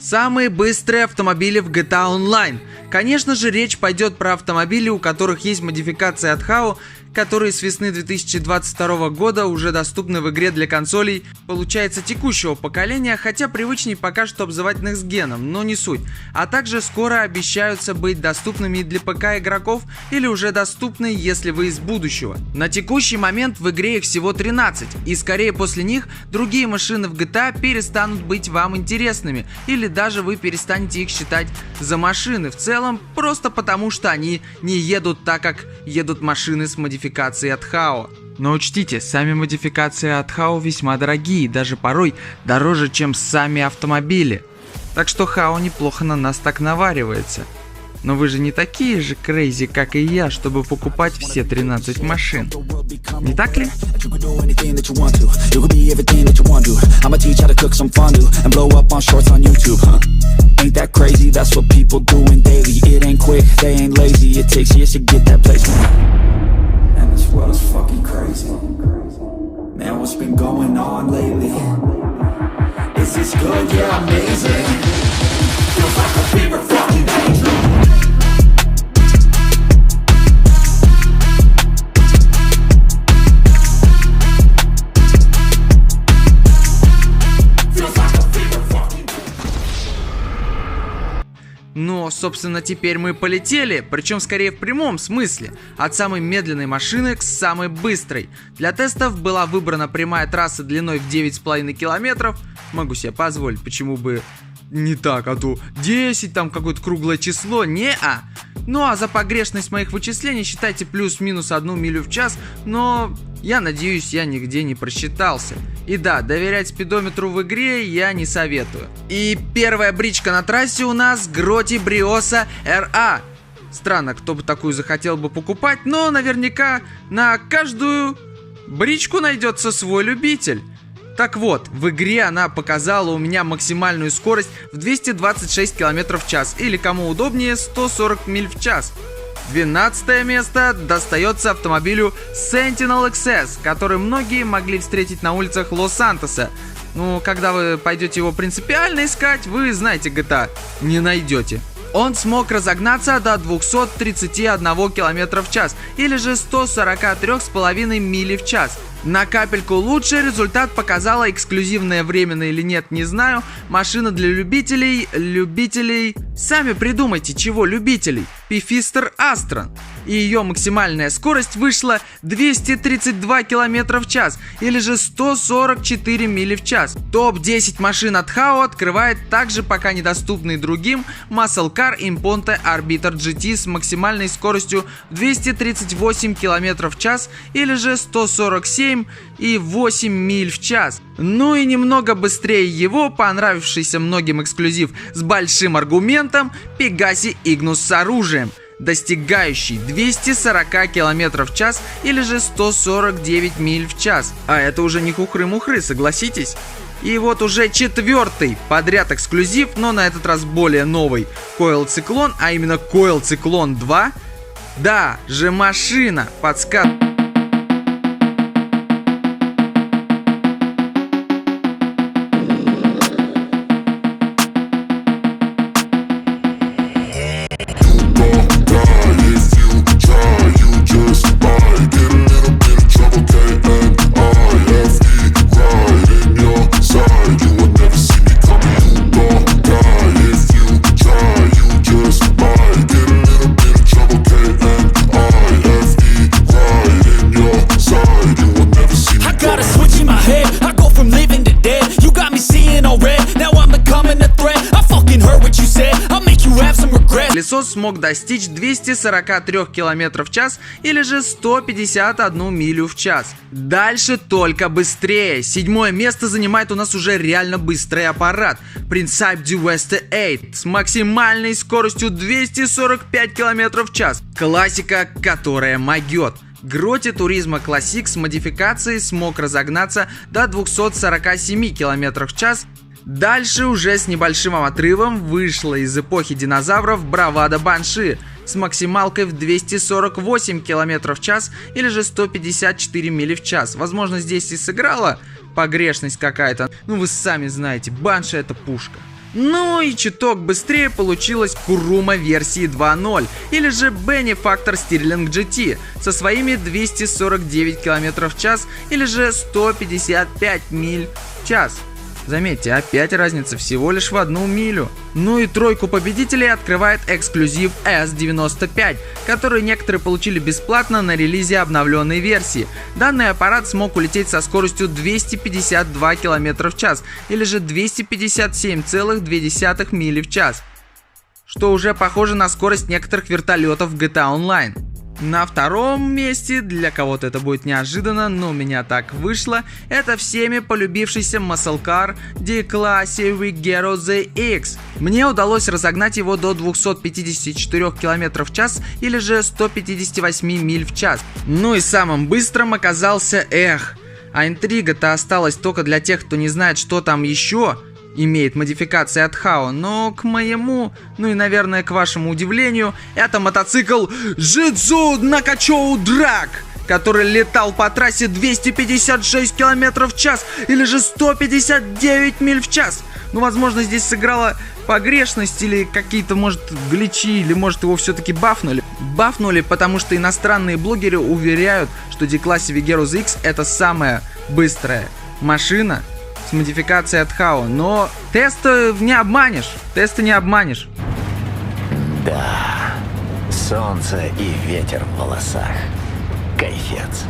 Самые быстрые автомобили в GTA Online. Конечно же, речь пойдет про автомобили, у которых есть модификации от HAO, которые с весны 2022 года уже доступны в игре для консолей, получается, текущего поколения, хотя привычнее пока что обзывать Next Gen, но не суть. А также скоро обещаются быть доступными и для ПК игроков или уже доступны, если вы из будущего. На текущий момент в игре их всего 13, и скорее после них другие машины в GTA перестанут быть вам интересными, или даже вы перестанете их считать за машины в целом, просто потому что они не едут так, как едут машины с модификацией от HAO. Но учтите, сами модификации от HAO весьма дорогие, даже порой дороже, чем сами автомобили. Так что HAO неплохо на нас так наваривается. Но вы же не такие же крейзи, как и я, чтобы покупать все 13 машин. Не так ли? Ain't that crazy, that's what people doing daily. It ain't quick, they ain't lazy. It takes years to get that placement. And this world is fucking crazy. Man, what's been going on lately? Is this good? Yeah, amazing. Feels like a fever fucking danger. Но, собственно, теперь мы полетели, причем скорее в прямом смысле, от самой медленной машины к самой быстрой. Для тестов была выбрана прямая трасса длиной в 9,5 километров. Могу себе позволить, почему бы не так, а то 10, там какое-то круглое число, не-а. Ну а за погрешность моих вычислений считайте плюс-минус 1 милю в час, но я надеюсь, я нигде не просчитался. И да, доверять спидометру в игре я не советую. И первая бричка на трассе у нас Grotti Briosa RA. Странно, кто бы такую захотел бы покупать, но наверняка на каждую бричку найдется свой любитель. Так вот, в игре она показала у меня максимальную скорость в 226 км в час, или кому удобнее 140 миль в час. 12 место достается автомобилю Sentinel XS, который многие могли встретить на улицах Лос-Сантоса. Ну, когда вы пойдете его принципиально искать, вы знаете GTA, не найдете. Он смог разогнаться до 231 км в час, или же 143,5 мили в час. На капельку лучше результат показала эксклюзивное временно или нет, не знаю. Машина для любителей... Сами придумайте, чего любителей. Pfister Astron. И ее максимальная скорость вышла 232 км в час, или же 144 мили в час. Топ-10 машин от HAO открывает также пока недоступный другим Muscle Car Imponte Arbiter GT с максимальной скоростью 238 км в час, или же 147,8 миль в час. Ну и немного быстрее его понравившийся многим эксклюзив с большим аргументом Pegassi Ignus с оружием, достигающий 240 км в час, или же 149 миль в час. А это уже не хухры-мухры, согласитесь? И вот уже четвертый подряд эксклюзив, но на этот раз более новый, Coil Cyclone, а именно Coil Cyclone 2. Да, же машина, подсказка. Пылесос смог достичь 243 км в час, или же 151 милю в час. Дальше только быстрее. 7-е место занимает у нас уже реально быстрый аппарат Principe du West 8 с максимальной скоростью 245 км в час. Классика, которая могет. Grotti Turismo Classic с модификацией смог разогнаться до 247 км в час. Дальше уже с небольшим отрывом вышла из эпохи динозавров Bravado Banshee с максималкой в 248 км в час, или же 154 мили в час. Возможно, здесь и сыграла погрешность какая-то. Ну, вы сами знаете, Банши — это пушка. Ну и чуток быстрее получилась Kuruma версии 2.0 или же Benefactor Stirling GT со своими 249 км в час или же 155 миль в час. Заметьте, опять разница всего лишь в 1 милю. Ну и тройку победителей открывает эксклюзив S95, который некоторые получили бесплатно на релизе обновленной версии. Данный аппарат смог улететь со скоростью 252 км в час или же 257,2 мили в час, что уже похоже на скорость некоторых вертолетов в GTA Online. На втором месте, для кого-то это будет неожиданно, но у меня так вышло, это всеми полюбившийся Muscle Car D-Class Vigero ZX. Мне удалось разогнать его до 254 км в час или же 158 миль в час. Ну и самым быстрым оказался А интрига-то осталась только для тех, кто не знает, что там еще имеет модификации от Хао, но к моему, ну и наверное к вашему удивлению, это мотоцикл Jitsu Nakachou Drag, который летал по трассе 256 км в час или же 159 миль в час. Ну, возможно, здесь сыграла погрешность или какие-то, может, гличи, или, может, его все-таки бафнули. Бафнули, потому что иностранные блогеры уверяют, что D-Class Vigero ZX это самая быстрая машина с модификацией от Хао, но тесты не обманешь, Да, солнце и ветер в волосах. Кайфец.